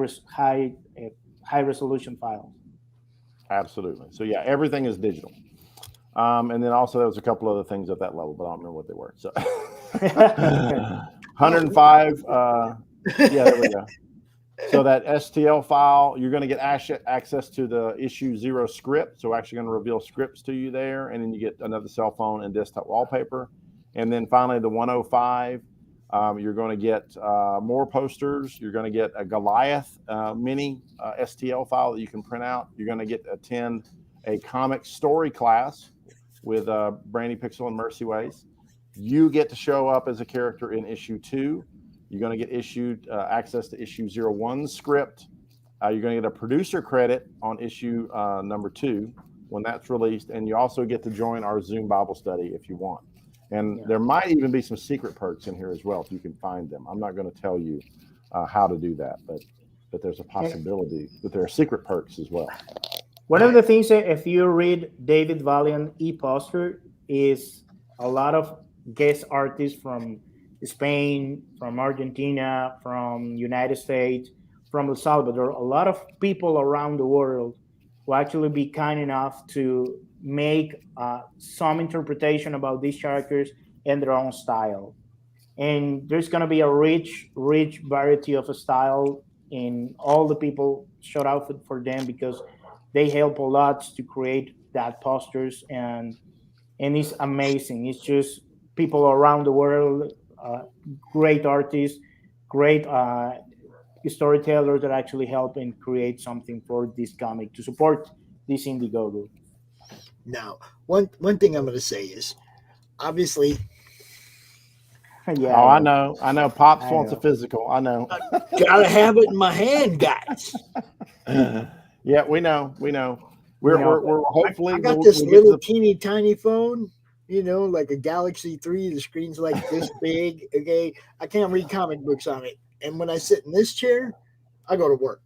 resolution files. Absolutely. So yeah, everything is digital. And then also there was a couple other things at that level, but I don't remember what they were. So 105. Yeah, there we go. So that STL file, you're going to get access to the issue 0 script. So we're actually going to reveal scripts to you there. And then you get another cell phone and desktop wallpaper. And then finally the 105, you're going to get more posters. You're going to get a Goliath mini STL file that you can print out. You're going to get to attend a comic story class with Brainy, Pixel, and Mercy Ways. You get to show up as a character in issue 2. You're going to get issued access to issue 01 script. You're going to get a producer credit on issue number 2 when that's released. And you also get to join our Zoom Bible study if you want. And there might even be some secret perks in here as well if you can find them. I'm not going to tell you how to do that, but there's a possibility that there are secret perks as well. One of the things that if you read David Valiant e-poster is a lot of guest artists from Spain, from Argentina, from United States, from El Salvador, a lot of people around the world will actually be kind enough to make some interpretation about these characters in their own style. And there's going to be a rich variety of a style, and all the people shout out for them because they help a lot to create that posters, and it's amazing. It's just people around the world, great artists, great storytellers that actually help and create something for this comic to support this Indiegogo. Now, one thing I'm going to say is, obviously, yeah. Oh, I know. Pops wants a physical. I know. Gotta have it in my hand, guys. Yeah, we know. We're hopefully. I got this little teeny tiny phone. like a Galaxy 3. The screen's like this big. Okay, I can't read comic books on it. And when I sit in this chair, I go to work.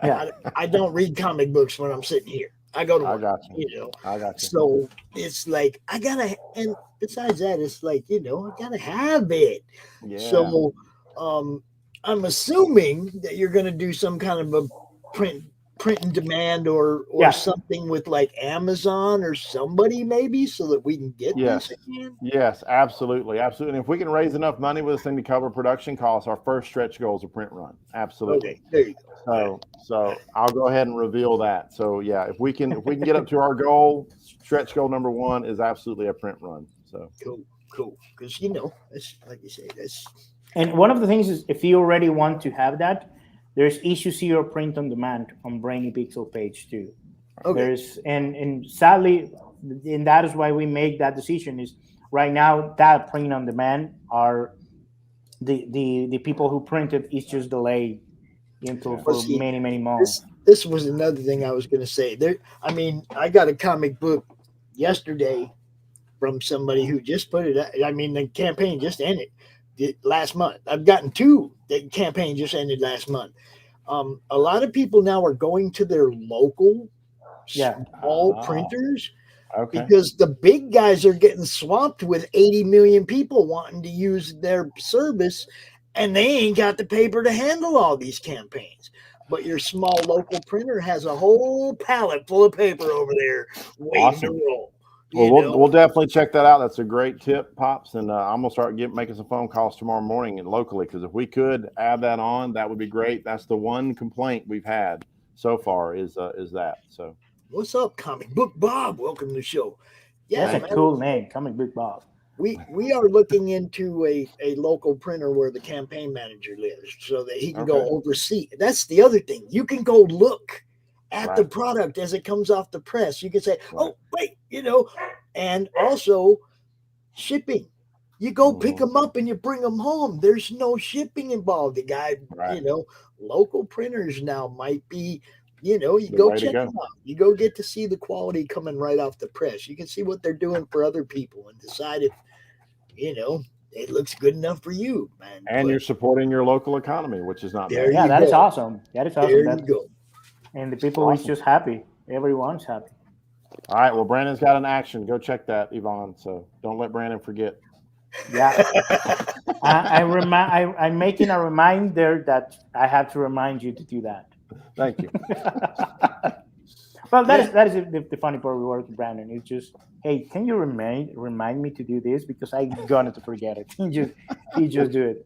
Yeah. I don't read comic books when I'm sitting here. I go to I work. got you. I got you. So it's like I gotta, and besides that, it's like I gotta have it. Yeah. So, um, I'm assuming that you're gonna do some kind of a print print and demand or Yeah. something with like Amazon or somebody maybe so that we can get this Yes. again. Yes, absolutely. Absolutely. And if we can raise enough money with this thing to cover production costs, our first stretch goal is a print run. Absolutely. Okay, there you go. All right, So I'll go ahead and reveal that. So yeah, if we can get up to our goal, stretch goal number one is absolutely a print run. So cool, cool. Because that's like you say, that's And one of the things is if you already want to have that, there's issue zero print on demand on Brainy Pixel page too. okay. There's and sadly, and that is why we make that decision. Is right now that print on demand are the people who printed is just delayed until yeah. Well, for see, many months. this was another thing I was going to say. There, I mean, I got a comic book yesterday from somebody who just put it. I mean, the campaign just ended last month. I've gotten two. The campaign just ended last month. A lot of people now are going to their local Yeah, small Ah, printers okay. because the big guys are getting swamped with 80 million people wanting to use their service and they ain't got the paper to handle all these campaigns. But your small local printer has a whole pallet full of paper over there waiting to Awesome. roll. Well, You we'll know, definitely check that out. That's a great tip, pops, and I'm gonna start making some phone calls tomorrow morning and locally because if we could add that on, that would be great. That's the one complaint we've had so far is that. So what's up, Comic Book Bob? Welcome to the show. Yeah, that's a thank you. man, cool name, Comic Book Bob. we are looking into a local printer where the campaign manager lives so that he can Okay. go oversee. That's the other thing. You can go look at the Right. product as it comes off the press. You can say, Right. "Oh, wait," and also shipping. You go pick Hmm. them up and you bring them home. There's no shipping involved. The guy, Right. local printers now might be, you The go way to check go. them out. You go get to see the quality coming right off the press. You can see what they're doing for other people and decide if, it looks good enough for you, man. And But you're supporting your local economy, which is not there bad. Yeah, you that is go. awesome. That is awesome. There you That go. and the people is Awesome. just happy. Everyone's happy. All right. Well, Brandon's got an action. Go check that, Yvonne. So don't let Brandon forget. Yeah, I'm making a reminder that I have to remind you to do that. Thank you. Well, that Yeah, is the funny part we work with Brandon. It's just, hey, can you remind me to do this because I gonna to forget it. He just do it.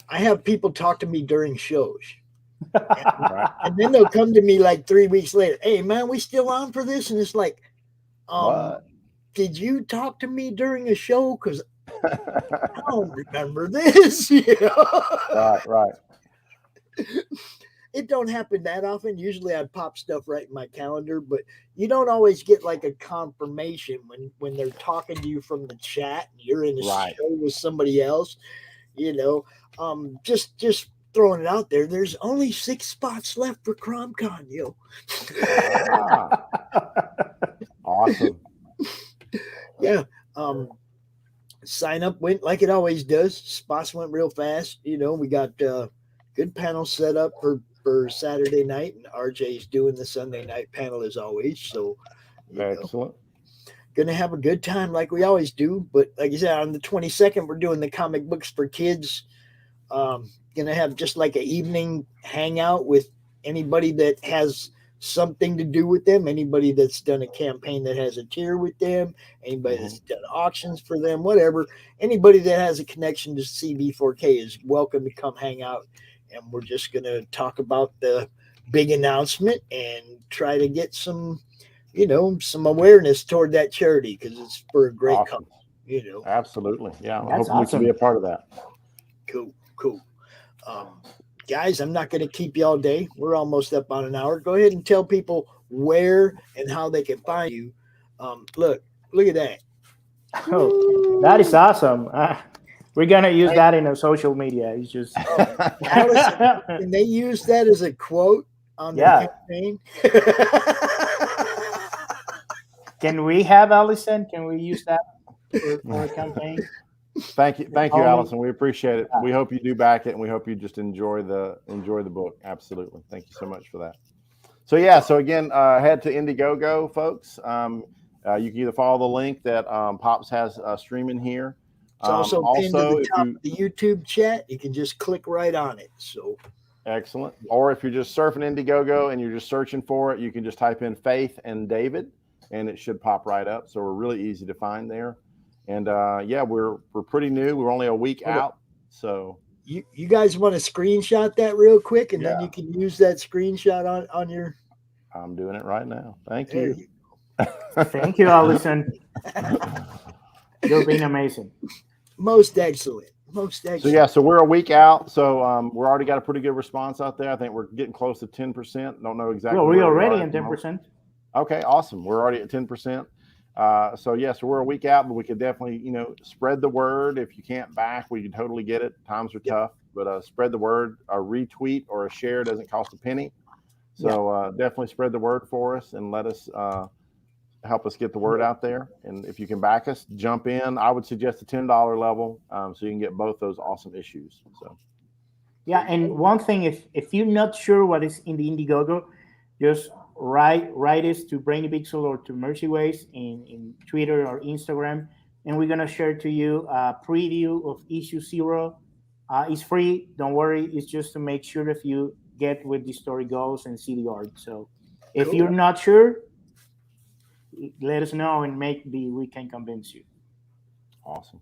I have people talk to me during shows. Right. And then they'll come to me like 3 weeks later. Hey man, we still on for this? And it's like, um, What? did you talk to me during a show? Because I don't remember this. Right. Right. It don't happen that often. Usually I pop stuff right in my calendar, but you don't always get like a confirmation when they're talking to you from the chat and you're in a Right. show with somebody else. You know, just throwing it out there. There's only 6 spots left for CromCon. Ah, awesome. Yeah. Um, sign up went like it always does. Spots went real fast. We got good panel set up for Saturday night, and RJ's doing the Sunday night panel as always. So, you know, Excellent. gonna have a good time like we always do. But like you said, on the 22nd, we're doing the comic books for kids. Gonna have just like an evening hangout with anybody that has something to do with them, anybody that's done a campaign that has a tier with them, anybody Hmm. that's done auctions for them, whatever. Anybody that has a connection to CB4K is welcome to come hang out. And we're just gonna talk about the big announcement and try to get some awareness toward that charity because it's for a great cause. Awesome. You know, Absolutely. Yeah. I'm That's hoping we can be a awesome. part of that. cool, cool. Um, guys, I'm not going to keep you all day. We're almost up on an hour. Go ahead and tell people where and how they can find you. Look at that. Oh, that is Woo! awesome. We're gonna use Hey, that in our social media. It's just, Allison, can they use that as a quote on their yeah. campaign? Can we have Allison? Can we use that? for a campaign. Thank you, Only, Allison. We appreciate it. yeah. We hope you do back it, and we hope you just enjoy the book. Absolutely. Thank you so much for that. So yeah, so again, head to Indiegogo, folks. You can either follow the link that Pops has streaming here. It's also pinned to Also, the if top you of the YouTube chat. You can just click right on it. So excellent, or if you're just surfing Indiegogo and you're just searching for it, you can just type in Faith and David, and it should pop right up. So we're really easy to find there. And yeah, we're pretty new. We're only a week hold on. out, so You guys want to screenshot that real quick, and then yeah, you can use that screenshot on your. I'm doing it right now. Thank There you. you Thank you, Allison. You're being amazing. Most excellent. Most So yeah, excellent. so we're a week out. So we're already got a pretty good response out there. I think we're getting close to 10%. Don't know exactly Well, we're where we already are in at the moment. 10%. Okay, awesome. We're already at 10%. So yeah, so we're a week out, but we could definitely, spread the word. If you can't back, we can totally get it. Times are Yep. tough, but spread the word. A retweet or a share doesn't cost a penny. So definitely spread the word for us and let us help us get the word out there. And if you can back us, jump in. I would suggest a $10 level, so you can get both those awesome issues. So Yeah, and one thing, if you're not sure what is in the Indiegogo, just write us to Brainy Pixel or to Mercy Ways in Twitter or Instagram, and we're gonna share to you a preview of issue 0. It's free. Don't worry. It's just to make sure if you get where the story goes and see the art. So if Cool. you're not sure, let us know and maybe we can convince you. awesome.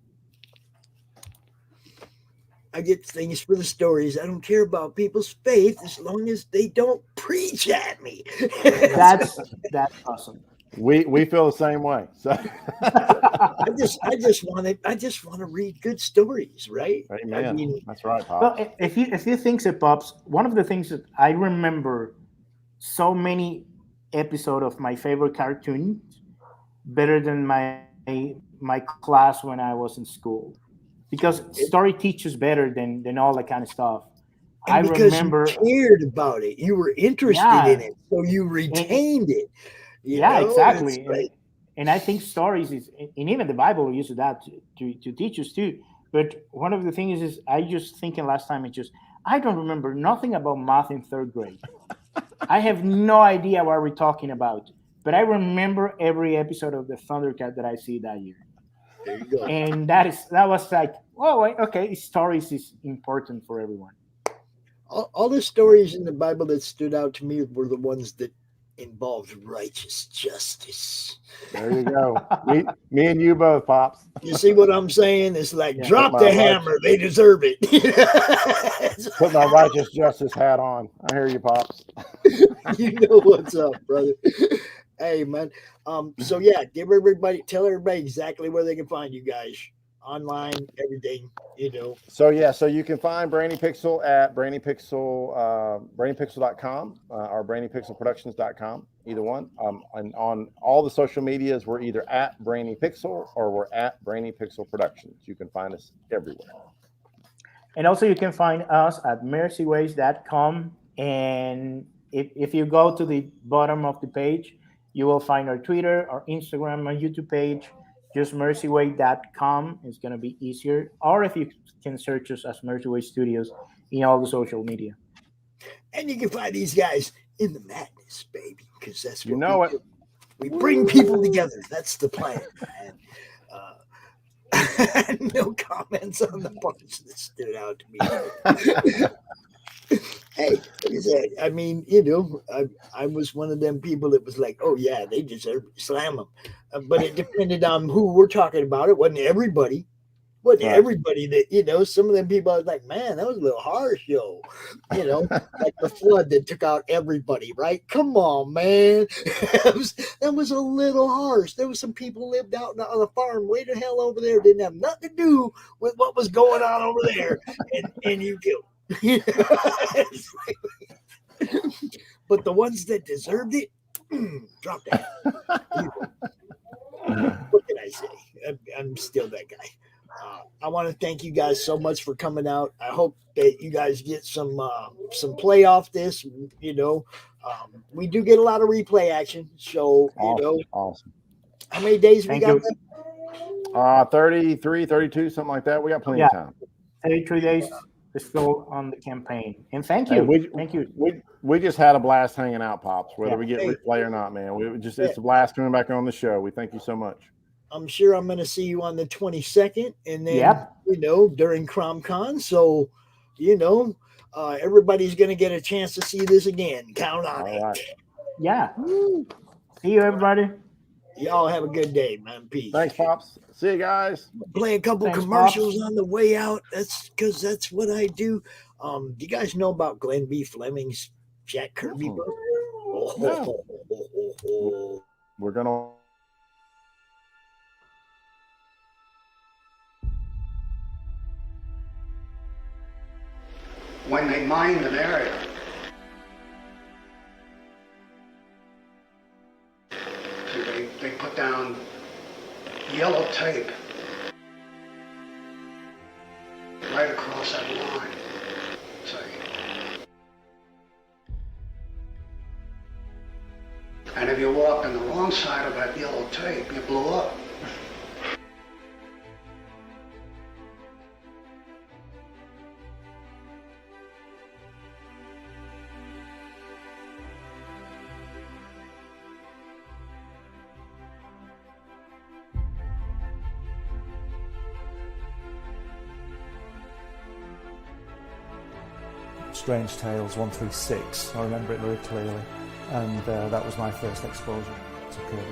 I get things for the stories. I don't care about people's faith as long as they don't preach at me. That's awesome. We feel the same way. So I just want to read good stories, right? I amen. mean, That's right, Well, Pops. if you think so, pops, one of the things that I remember so many episode of my favorite cartoon better than my class when I was in school, because story teaches better than all that kind of stuff. I and because you remember, cared about it, you were interested in yeah, it, so you and, retained it. yeah, It's exactly, like, and I think stories is, and even the Bible uses that to teach us too. But one of the things is I just thinking last time, it's just I don't remember nothing about math in third grade. I have no idea what we're talking about, but I remember every episode of the Thundercat that I see that year, there you go. and that was like, oh, okay, stories is important for everyone. All the stories in the Bible that stood out to me were the ones that involved righteous justice. There you go. Me and you both, Pops. You see what I'm saying? It's like Yeah, Put drop my the right hammer; they deserve it. put my righteous justice hat on. I hear you, Pops. You know what's up, brother. Hey, man. So yeah, tell everybody exactly where they can find you guys online, everything. So yeah, so you can find Brainy Pixel at brainypixel.com or brainypixelproductions.com, either one. And on all the social medias, we're either at Brainy Pixel or we're at Brainy Pixel Productions. You can find us everywhere. and also you can find us at mercyways.com, and if you go to the bottom of the page, you will find our Twitter, our Instagram, our YouTube page. Just mercyway.com is going to be easier, or if you can search us as Mercyway Studios in all the social media. And you can find these guys in the madness, baby, because that's You what know we it. do. We bring people together. That's the plan, man. No comments on the parts that stood out to me. Hey, like I said, I mean, I was one of them people that was like, oh yeah, they deserve to slam them, but it depended on who we're talking about. It wasn't everybody. Wasn't Right. everybody that some of them people I was like, man, that was a little harsh, yo. Like the flood that took out everybody, right? Come on, man. That was a little harsh. There was some people lived out on a farm way the hell over there, didn't have nothing to do with what was going on over there, and you killed. It's like- but the ones that deserved it, drop that. What can I say? I'm still that guy. I want to thank you guys so much for coming out. I hope that you guys get some play off this. We do get a lot of replay action. So Awesome. Awesome. how many days we Thank got you. left? 33, 32, something like that. We got plenty Yeah, of time. 33 days still on the campaign. And thank Hey, you. Thank you. we just had a blast hanging out, Pops, whether Yeah. we get Hey. replay or not, man. It's Yeah. a blast coming back on the show. We thank you so much. I'm sure I'm going to see you on the 22nd, and then Yep. during CromCon. So, everybody's going to get a chance to see this again. Count on All it. right. Yeah. See you, everybody. Y'all have a good day, man. Peace. Thanks, Pops. See you guys. Play a couple Thanks, commercials Pops. on the way out. That's because that's what I do. Do you guys know about Glenn B. Fleming's Jack Kirby book? No. We're gonna. When they mined an area, they put down yellow tape right across that line. See? And if you walked on the wrong side of that yellow tape, you blew up. Strange Tales 136. I remember it very clearly, and that was my first exposure to Kirby.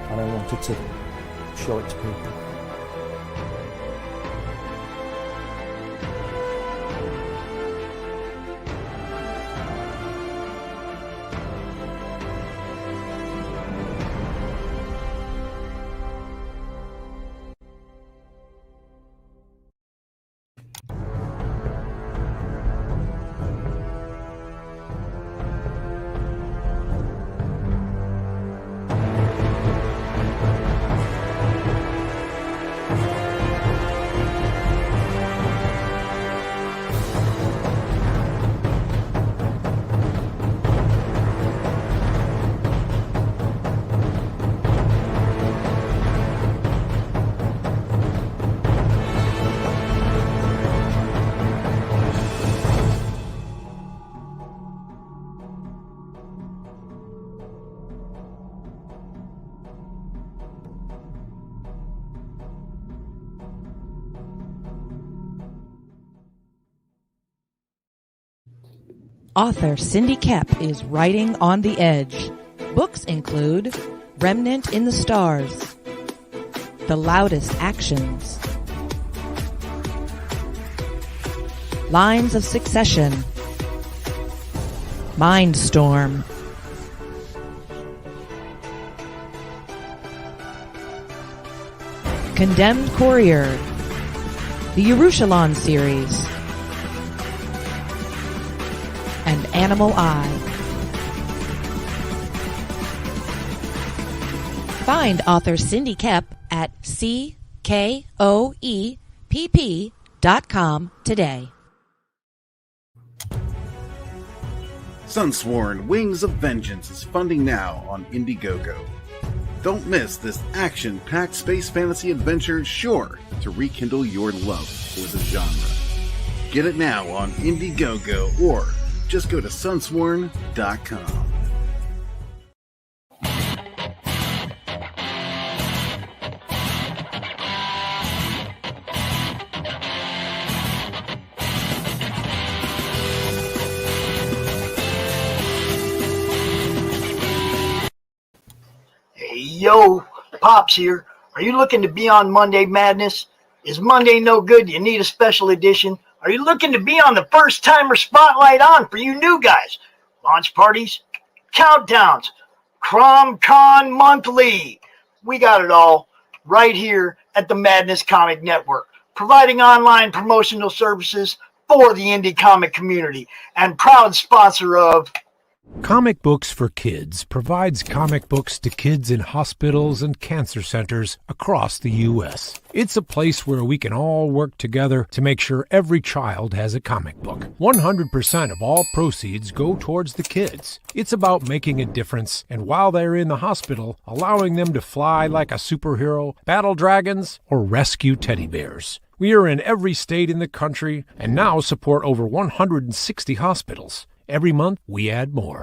And I wanted to show it to people. Author Cindy Kep is writing on the edge. Books include Remnant in the Stars, The Loudest Actions, Lines of Succession, Mindstorm, Condemned Courier, the Yerushalayim series, and Animal Eye. Find author Cindy Kep at CKOEPP.com today. Sunsworn Wings of Vengeance is funding now on Indiegogo. Don't miss this action-packed space fantasy adventure sure to rekindle your love for the genre. Get it now on Indiegogo or just go to sunsworn.com. Hey, yo, Pops here. Are you looking to be on Monday Madness? Is Monday no good? You need a special edition? Are you looking to be on the first timer spotlight on for you new guys? Launch parties, countdowns, CromCon Monthly. We got it all right here at the Madness Comic Network, providing online promotional services for the indie comic community and proud sponsor of Comic Books for Kids provides comic books to kids in hospitals and cancer centers across the U.S. It's a place where we can all work together to make sure every child has a comic book. 100% of all proceeds go towards the kids. It's about making a difference, and while they're in the hospital, allowing them to fly like a superhero, battle dragons, or rescue teddy bears. We are in every state in the country and now support over 160 hospitals. Every month, we add more.